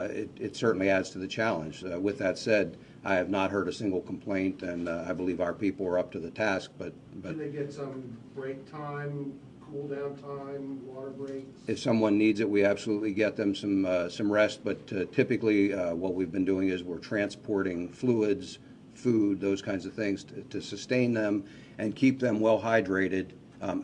it certainly adds to the challenge. With that said, I have not heard a single complaint, and I believe our people are up to the task. But do they get some break time, cool down time, water breaks? if someone needs it, we absolutely get them some rest. But typically, what we've been doing is we're transporting fluids, food, those kinds of things to sustain them and keep them well hydrated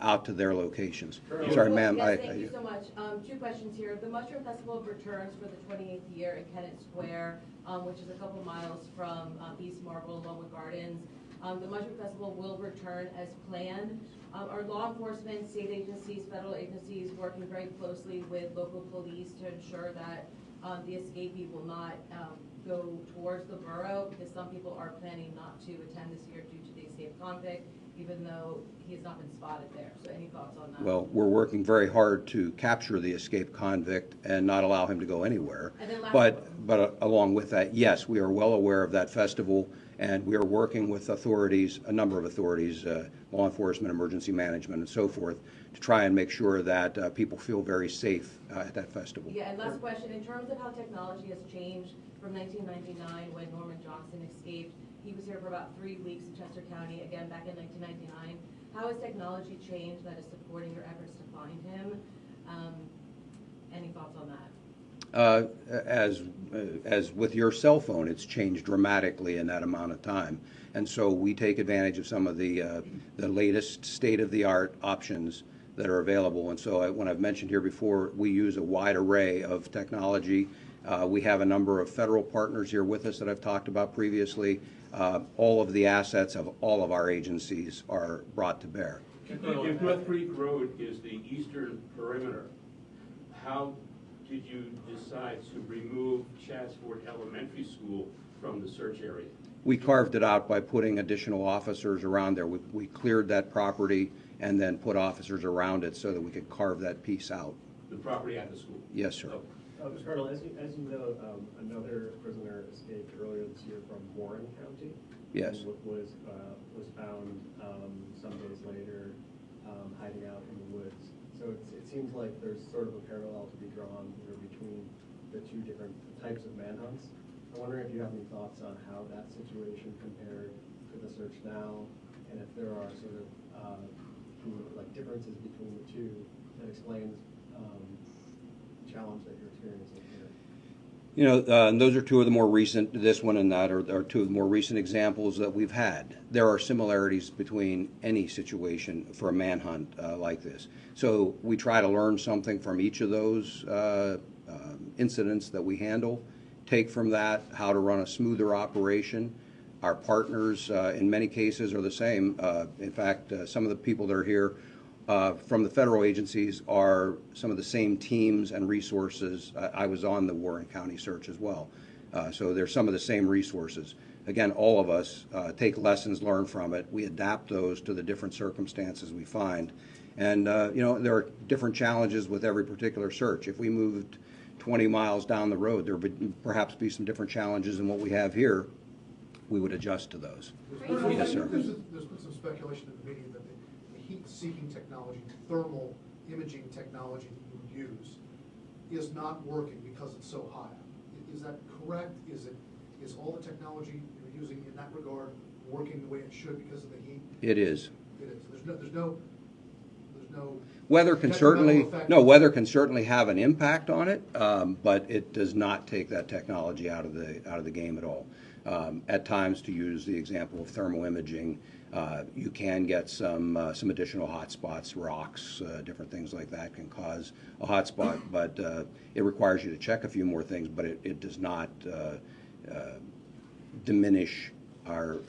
out to their locations. Sorry, ma'am. Yes, thank you so much. Two questions here. The Mushroom Festival returns for the 28th year in Kennett Square, which is a couple miles from East Marble, Longwood Gardens. The Mushroom Festival will return as planned. Our law enforcement, state agencies, federal agencies working very closely with local police to ensure that the escapee will not go towards the borough, because some people are planning not to attend this year due to the escaped convict, even though he has not been spotted there. So any thoughts on that? Well, we're working very hard to capture the escaped convict and not allow him to go anywhere. But along with that, yes, we are well aware of that festival, and we are working with authorities, a number of authorities, law enforcement, emergency management, and so forth, to try and make sure that people feel very safe at that festival. Yeah, and last question, in terms of how technology has changed from 1999 when Norman Johnson escaped, he was here for about 3 weeks in Chester County, again back in 1999. How has technology changed that is supporting your efforts to find him? Any thoughts on that? As with your cell phone, it's changed dramatically in that amount of time. And so we take advantage of some of the latest state-of-the-art options that are available. And so when I've mentioned here before, we use a wide array of technology. We have a number of federal partners here with us that I've talked about previously. All of the assets of all of our agencies are brought to bear. If North Creek Road is the eastern perimeter, how did you decide to remove Chatsford Elementary School from the search area? We carved it out by putting additional officers around there. We cleared that property and then put officers around it so that we could carve that piece out. The property at the school? Yes, sir. Oh. Mr. Colonel, as you know, another prisoner escaped earlier this year from Warren County. Yes. And was found some days later hiding out in the woods. So it seems like there's sort of a parallel to be drawn here between the two different types of manhunts. I'm wondering if you have any thoughts on how that situation compared to the search now, and if there are sort of like differences between the two that explains the challenge that you're experiencing here. You know, and those are two of the more recent, this one and that are two of the more recent examples that we've had. There are similarities between any situation for a manhunt like this. So we try to learn something from each of those incidents that we handle, take from that how to run a smoother operation. Our partners, in many cases, are the same. In fact, some of the people that are here from the federal agencies are some of the same teams and resources. I was on the Warren County search as well. So there's some of the same resources. Again, all of us take lessons learned from it. We adapt those to the different circumstances we find. And, you know, there are different challenges with every particular search. If we moved 20 miles down the road, there would perhaps be some different challenges than what we have here. We would adjust to those. Yes, sir. There's been some speculation in the media that the heat-seeking technology, thermal imaging technology that you would use is not working because it's so hot. Is that correct? Is all the technology you're using in that regard working the way it should because of the heat? It is. It is. There's no weather can certainly have an impact on it, but it does not take that technology out of the game at all. At times, to use the example of thermal imaging, you can get some additional hot spots, rocks, different things like that can cause a hot spot, but it requires you to check a few more things, but it does not diminish our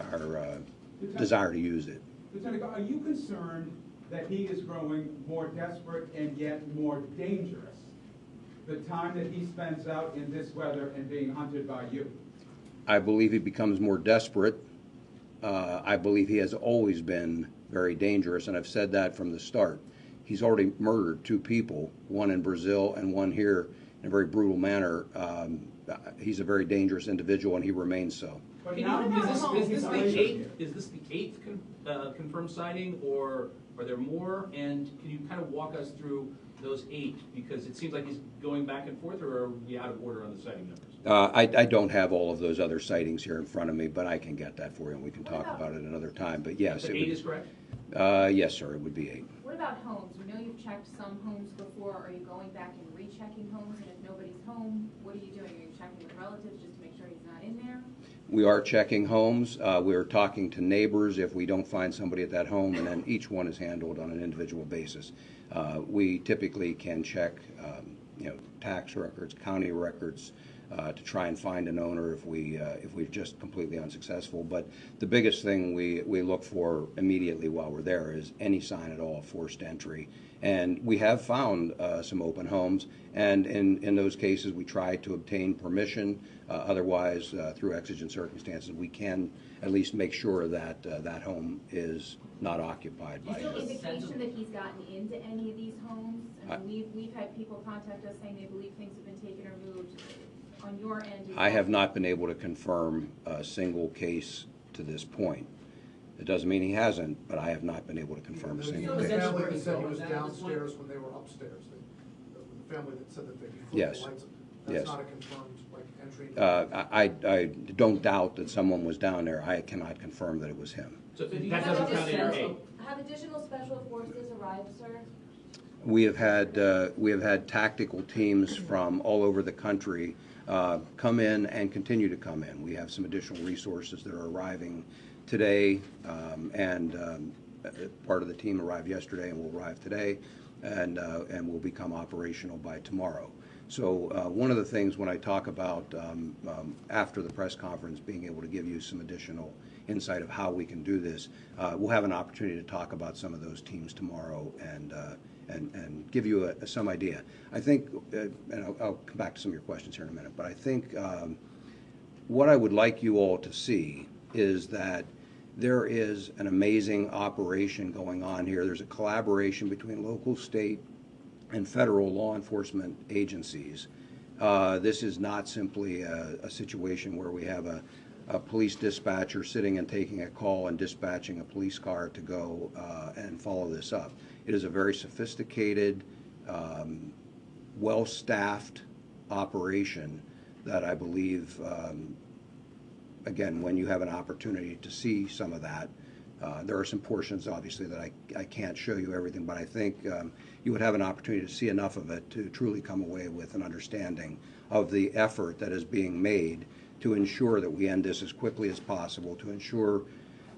desire to use it. Lieutenant, are you concerned that he is growing more desperate and yet more dangerous the time that he spends out in this weather and being hunted by you? I believe he becomes more desperate. I believe he has always been very dangerous, and I've said that from the start. He's already murdered 2 people, one in Brazil and one here, in a very brutal manner. He's a very dangerous individual, and he remains so. Is this the 8th confirmed sighting, or are there more? And can you kind of walk us through those 8? Because it seems like he's going back and forth, or are we out of order on the sighting numbers? I don't have all of those other sightings here in front of me, but I can get that for you, and we can talk about it another time. But yes, But it 8 would, is correct? yes, sir, it would be 8. What about homes? We know you've checked some homes before. Are you going back and rechecking homes? And if nobody's home, what are you doing? Are you checking with relatives just to make sure he's not in there? We are checking homes. We're talking to neighbors if we don't find somebody at that home, and then each one is handled on an individual basis. We typically can check, tax records, county records, to try and find an owner if we're just completely unsuccessful. But the biggest thing we look for immediately while we're there is any sign at all of forced entry. And we have found some open homes, and in those cases we try to obtain permission. Otherwise, through exigent circumstances, we can at least make sure that that home is not occupied by Is there him. indication that he's gotten into any of these homes? I mean, we've had people contact us saying they believe things have been taken or moved. On your end? I have not been able to confirm a single case to this point. It doesn't mean he hasn't, but I have not been able to confirm a single The case. family that said he was downstairs when they were upstairs, the family that said that he flipped Yes. the lights, Yes. that's not a confirmed, like, entry? I don't doubt that someone was down there. I cannot confirm that it was him. So Do you that have doesn't count in your 8. Have additional special forces arrived, sir? We have had tactical teams from all over the country come in and continue to come in. We have some additional resources that are arriving today, and part of the team arrived yesterday and will arrive today, and will become operational by tomorrow. So one of the things when I talk about after the press conference being able to give you some additional insight of how we can do this, we'll have an opportunity to talk about some of those teams tomorrow and give you some idea. I think, and I'll come back to some of your questions here in a minute, but I think what I would like you all to see is that there is an amazing operation going on here. There's a collaboration between local, state, and federal law enforcement agencies. This is not simply a situation where we have a police dispatcher sitting and taking a call and dispatching a police car to go and follow this up. It is a very sophisticated, well-staffed operation that I believe, again, when you have an opportunity to see some of that, there are some portions, obviously, that I can't show you everything, but I think you would have an opportunity to see enough of it to truly come away with an understanding of the effort that is being made to ensure that we end this as quickly as possible, to ensure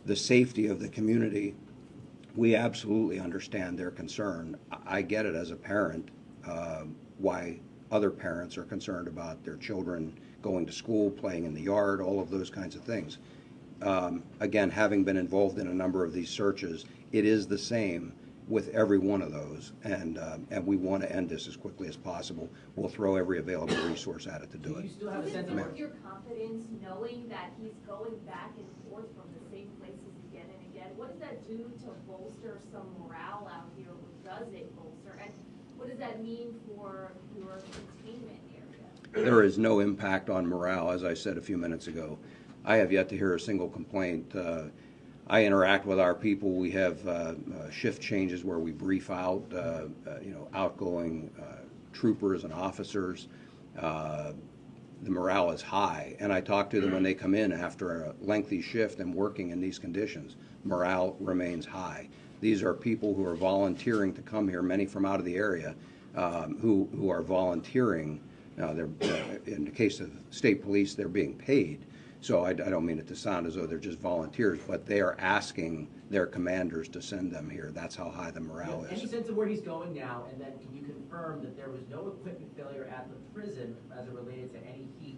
the safety of the community. We absolutely understand their concern. I get it as a parent, why other parents are concerned about their children going to school, playing in the yard, all of those kinds of things. Again, having been involved in a number of these searches, it is the same with every one of those, and we want to end this as quickly as possible. We'll throw every available resource at it to do Do it. you still have a sense of Ma'am. your confidence knowing that he's going back and forth from the same places again and again? What does that do to bolster some morale out here? Or does it bolster? And what does that mean for your containment area? There is no impact on morale, as I said a few minutes ago. I have yet to hear a single complaint. I interact with our people. We have shift changes where we brief out, outgoing troopers and officers. The morale is high, and I talk to them when they come in after a lengthy shift and working in these conditions. Morale remains high. These are people who are volunteering to come here, many from out of the area, who are volunteering. Now, in the case of state police, they're being paid. So I don't mean it to sound as though they're just volunteers, but they are asking their commanders to send them here. That's how high the morale Any is. sense of where he's going now, and then can you confirm that there was no equipment failure at the prison as it related to any heat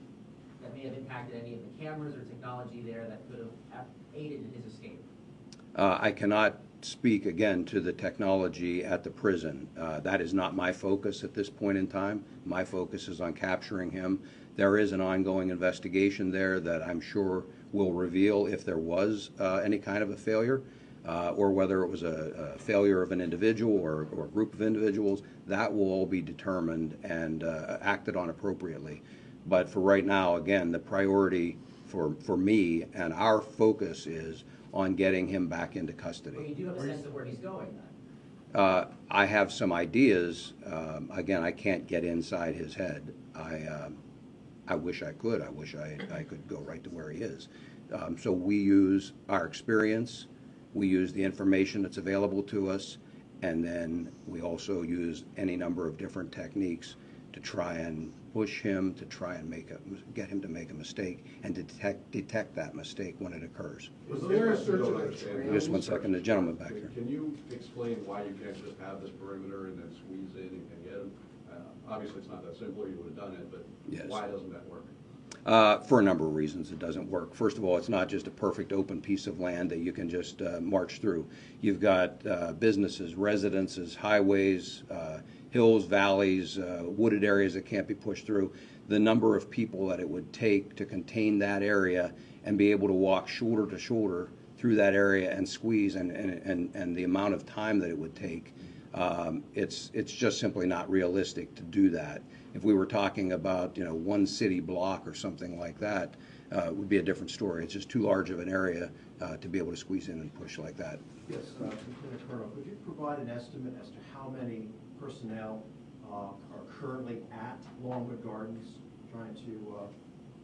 that may have impacted any of the cameras or technology there that could have aided in his escape? I cannot speak again to the technology at the prison. That is not my focus at this point in time. My focus is on capturing him. There is an ongoing investigation there that I'm sure will reveal if there was any kind of a failure, or whether it was a failure of an individual or a group of individuals. That will all be determined and acted on appropriately. But for right now, again, the priority for me and our focus is on getting him back into Well, custody. you do have a sense of where he's going then? I have some ideas. Again, I can't get inside his head. I wish I could. I wish I could go right to where he is. So we use our experience, we use the information that's available to us, and then we also use any number of different techniques to try and push him, to try and get him to make a mistake, and to detect that mistake when it occurs. Was there a search of that trail? Just one second, the gentleman back there. Can you explain why you can't just have this perimeter and then squeeze in and get him? Obviously, it's not that simple, you would have done it, but Yes. why doesn't that work? For a number of reasons, it doesn't work. First of all, it's not just a perfect open piece of land that you can just march through. You've got businesses, residences, highways, hills, valleys, wooded areas that can't be pushed through. The number of people that it would take to contain that area and be able to walk shoulder to shoulder through that area and squeeze, and the amount of time that it would take, it's just simply not realistic to do that. If we were talking about, one city block or something like that, it would be a different story. It's just too large of an area to be able to squeeze in and push like that. Yes, Lieutenant Colonel, could you provide an estimate as to how many personnel are currently at Longwood Gardens trying to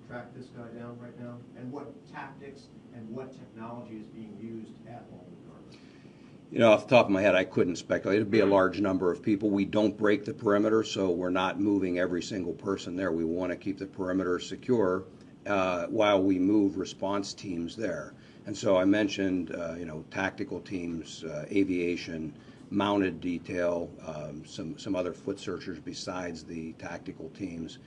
track this guy down right now? And what tactics and what technology is being used at Longwood Gardens? Off the top of my head, I couldn't speculate. It'd be a large number of people. We don't break the perimeter, so we're not moving every single person there. We want to keep the perimeter secure while we move response teams there. And so I mentioned, tactical teams, aviation, mounted detail, some other foot searchers besides the tactical teams,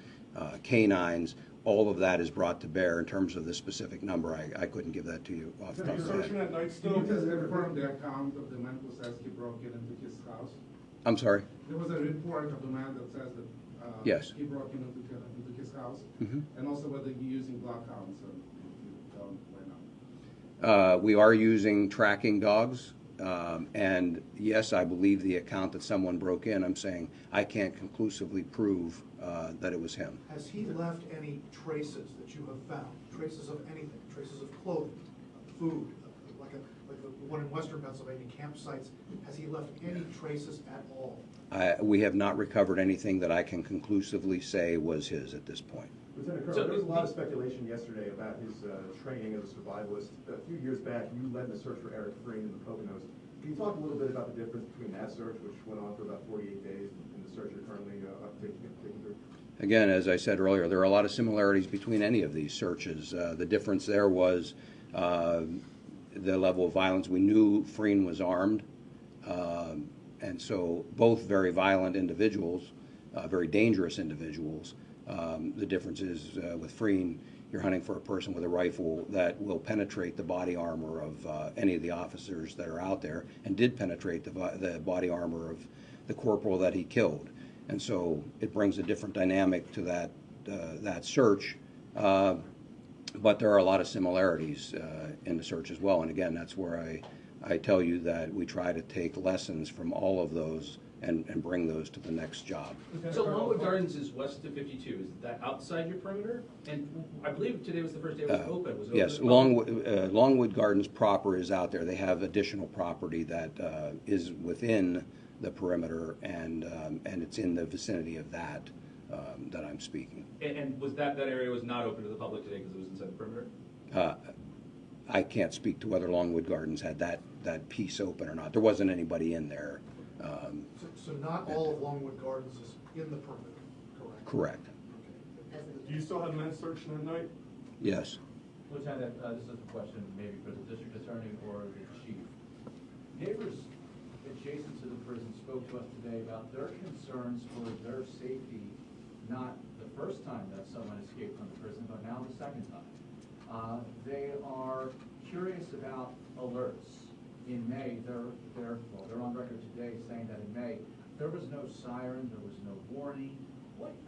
canines. All of that is brought to bear. In terms of the specific number, I couldn't give that to you off the top of my head. at night still? Can you just confirm the account of the man who says he broke into his house? I'm sorry? There was a report of the man that says that Yes. he broke into his house, Mhm. and also whether you're using bloodhounds and why not. We are using tracking dogs, and yes, I believe the account that someone broke in. I'm saying I can't conclusively prove that it was him. Has he left any traces that you have found? Traces of anything? Traces of clothing, food, like the one in Western Pennsylvania, campsites? Has he left any traces at all? We have not recovered anything that I can conclusively say was his at this point. Lieutenant Colonel, there was a lot of speculation yesterday about his training as a survivalist. A few years back, you led the search for Eric Frein in the Poconos. Can you talk a little bit about the difference between that search, which went on for about 48 days, and the search you're currently taking through? Again, as I said earlier, there are a lot of similarities between any of these searches. The difference there was the level of violence. We knew Frein was armed, and so both very violent individuals, very dangerous individuals. The difference is with Frein, you're hunting for a person with a rifle that will penetrate the body armor of any of the officers that are out there, and did penetrate the body armor of the corporal that he killed. And so it brings a different dynamic to that search. But there are a lot of similarities in the search as well. And again, that's where I tell you that we try to take lessons from all of those and bring those to the next job. So Longwood Gardens is west of 52. Is that outside your perimeter? And I believe today was the first day it was open. Was it Yes, open? Longwood Gardens proper is out there. They have additional property that is within the perimeter, and it's in the vicinity of that that I'm speaking. And was that area was not open to the public today because it was inside the perimeter? I can't speak to whether Longwood Gardens had that piece open or not. There wasn't anybody in there. So not all of Longwood Gardens is in the perimeter, correct? Correct. Okay. Do you still have men searching at night? Yes. Lieutenant, this is a question maybe for the district attorney or the chief. Neighbors adjacent to the prison spoke to us today about their concerns for their safety, not the first time that someone escaped from the prison, but now the second time. They are curious about alerts. In May, they're on record today saying that in May, there was no siren, there was no warning.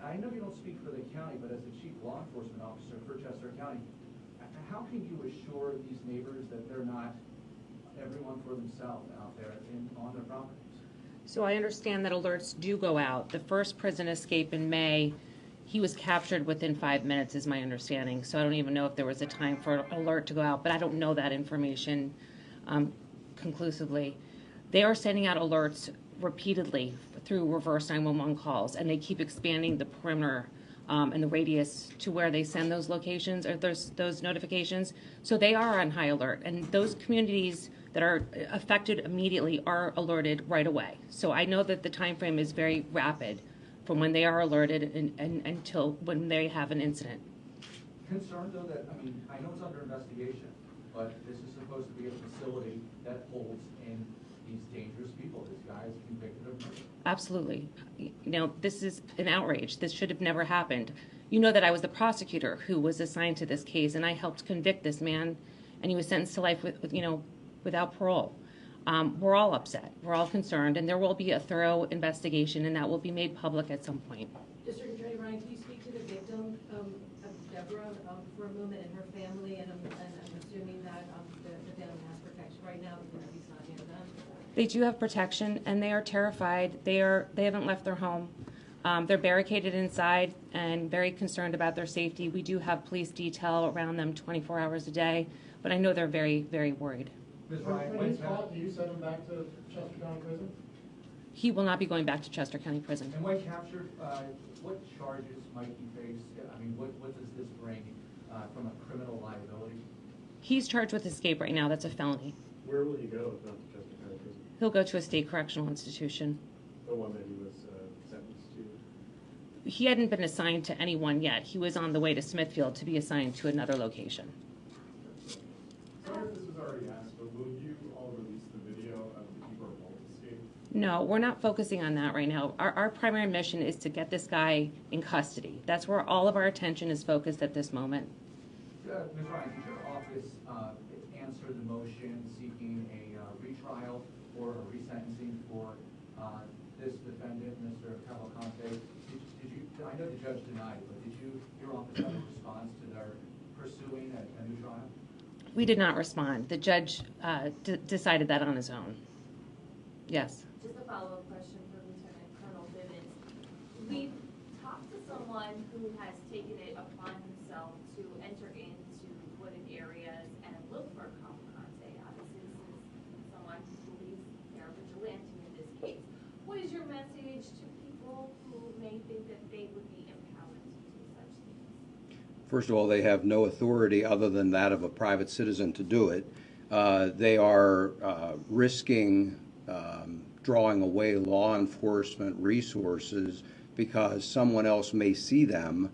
I know you don't speak for the county, but as the chief law enforcement officer for Chester County, how can you assure these neighbors that they're not everyone for themselves out there on their properties? So I understand that alerts do go out. The first prison escape in May, he was captured within 5 minutes, is my understanding. So I don't even know if there was a time for an alert to go out, but I don't know that information conclusively. They are sending out alerts repeatedly through reverse 911 calls, and they keep expanding the perimeter and the radius to where they send those locations or those notifications. So they are on high alert, and those communities that are affected immediately are alerted right away. So I know that the time frame is very rapid from when they are alerted and until when they have an incident. Concerned though that, I mean, I know it's under investigation, but this is supposed to be a facility that holds in these dangerous people. This guy is convicted of murder. Absolutely. You know, this is an outrage. This should have never happened. You know that I was the prosecutor who was assigned to this case, and I helped convict this man, and he was sentenced to life without parole. We're all upset. We're all concerned, and there will be a thorough investigation, and that will be made public at some point. District Attorney Ryan, can you speak to the victim of Deborah for a moment and her family? And I'm assuming that the family has protection right now because he's not near them. They do have protection, and they are terrified. They haven't left their home. They're barricaded inside and very concerned about their safety. We do have police detail around them 24 hours a day, but I know they're very, very worried. Ms. Ryan, When he's caught, do you send him back to Chester County Prison? He will not be going back to Chester County Prison. and when captured, what charges might he face? I mean, what does this bring from a criminal liability? He's charged with escape right now. That's a felony. Where will he go if not to Chester County Prison? He'll go to a state correctional institution. The one that he was sentenced to? He hadn't been assigned to anyone yet. He was on the way to Smithfield to be assigned to another location. Sorry if this was already asked, but will you all release the video of the keeper of Vault escape? No, we're not focusing on that right now. Our primary mission is to get this guy in custody. That's where all of our attention is focused at this moment. Ms. Ryan, did your office answer the motion seeking a retrial or a resentencing for this defendant, Mr. Cavalcante? Did you, I know the judge denied it, but did your office have a response to their pursuing a new trial? We did not respond. The judge decided that on his own. Yes. Just a follow-up question for Lieutenant Colonel Bivens. We've talked to someone who has taken it upon himself to enter into wooded areas and look for Cavalcante. Obviously, this is someone who believes they're a vigilante in this case. What is your message to people who may think that they would be empowered to do such things? First of all, they have no authority other than that of a private citizen to do it. They are risking drawing away law enforcement resources because someone else may see them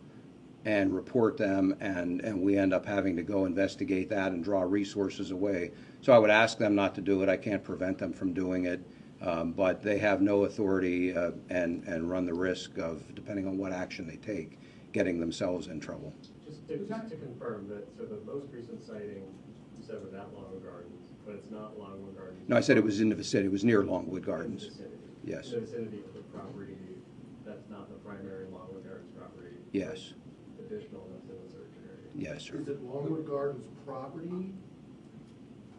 and report them, and we end up having to go investigate that and draw resources away. So I would ask them not to do it. I can't prevent them from doing it, but they have no authority and run the risk of, depending on what action they take, getting themselves in trouble. Just to confirm that, so the most recent sighting you said was at Longwood Gardens, but it's not Longwood Gardens? No, I said it was in the vicinity. It was near Longwood Gardens. In the vicinity. Yes. In the vicinity of the property, that's not the primary Longwood Gardens property? Yes. Additional, that's in the search area? Yes, sir. Is it Longwood Gardens property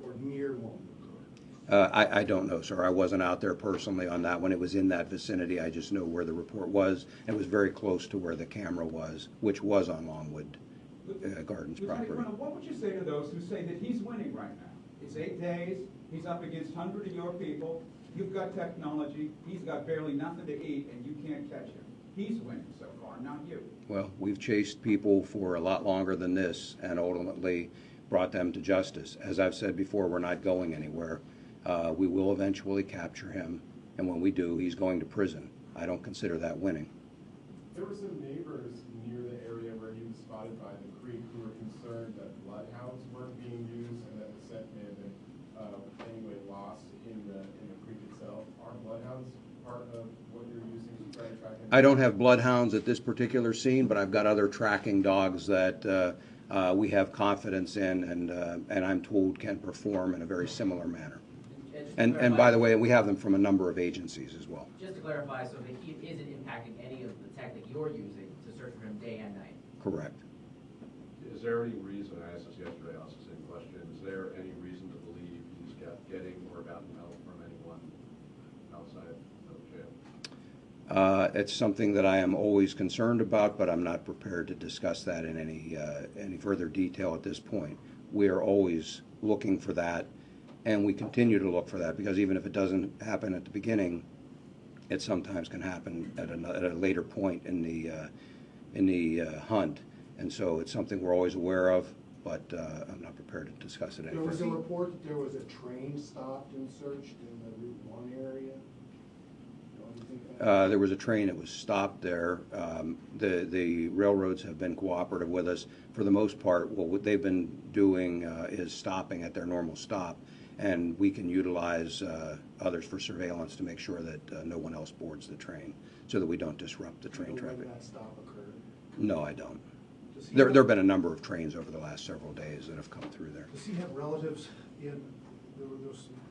or near Longwood Gardens? I don't know, sir. I wasn't out there personally on that one. It was in that vicinity. I just know where the report was. It was very close to where the camera was, which was on Longwood Gardens Lieutenant property. Colonel, what would you say to those who say that he's winning right now? It's 8 days, he's up against hundreds of your people, you've got technology, he's got barely nothing to eat, and you can't catch him. He's winning so far, not you. Well, we've chased people for a lot longer than this and ultimately brought them to justice. As I've said before, we're not going anywhere. We will eventually capture him, and when we do, he's going to prison. I don't consider that winning. There were some neighbors near the area where he was spotted by the creek who were concerned that bloodhounds weren't being used and that the scent may have been anyway lost in the creek itself. Are bloodhounds part of what you're using to try to track him? I don't have bloodhounds at this particular scene, but I've got other tracking dogs that we have confidence in and I'm told can perform in a very similar manner. And by the way, we have them from a number of agencies as well. Just to clarify, so the heat isn't impacting any of the tech that you're using to search for him day and night? Correct. Is there any reason, I asked this yesterday, I asked the same question, is there any reason to believe he's getting or gotten help from anyone outside of jail? It's something that I am always concerned about, but I'm not prepared to discuss that in any further detail at this point. We are always looking for that, and we continue to look for that, because even if it doesn't happen at the beginning, it sometimes can happen at a later point in the hunt. And so it's something we're always aware of, but I'm not prepared to discuss it any There was a further. report that there was a train stopped and searched in the Route 1 area. Don't you think that- There was a train that was stopped there. The railroads have been cooperative with us. For the most part, what they've been doing is stopping at their normal stop, and we can utilize others for surveillance to make sure that no one else boards the train, so that we don't disrupt the train Do you know when traffic. that stop occurred? No, I don't. Does he There have been a number of trains over the last several days that have come through there. Does he have relatives in,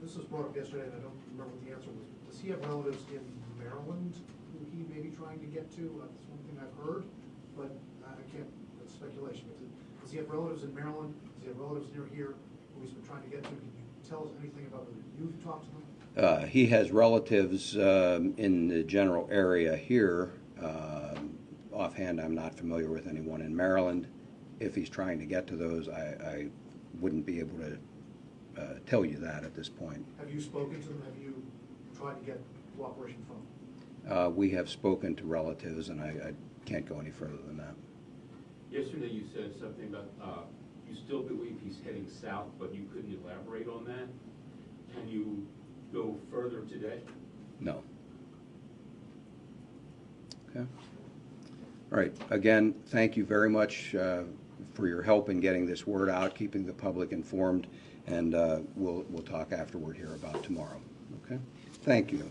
this was brought up yesterday, and I don't remember what the answer was. Does he have relatives in Maryland who he may be trying to get to? That's one thing I've heard, but I can't, that's speculation. Does he have relatives in Maryland? Does he have relatives near here who he's been trying to get to? Can you tell us anything about whether you've talked to them? He has relatives in the general area here. Offhand, I'm not familiar with anyone in Maryland. If he's trying to get to those, I wouldn't be able to tell you that at this point. Have you spoken to them? Have you tried to get cooperation from them? We have spoken to relatives, and I can't go any further than that. Yesterday you said something about, you still believe he's heading south, but you couldn't elaborate on that. Can you go further today? No. Okay. All right. Again, thank you very much for your help in getting this word out, keeping the public informed, and we'll talk afterward here about tomorrow. Okay? Thank you.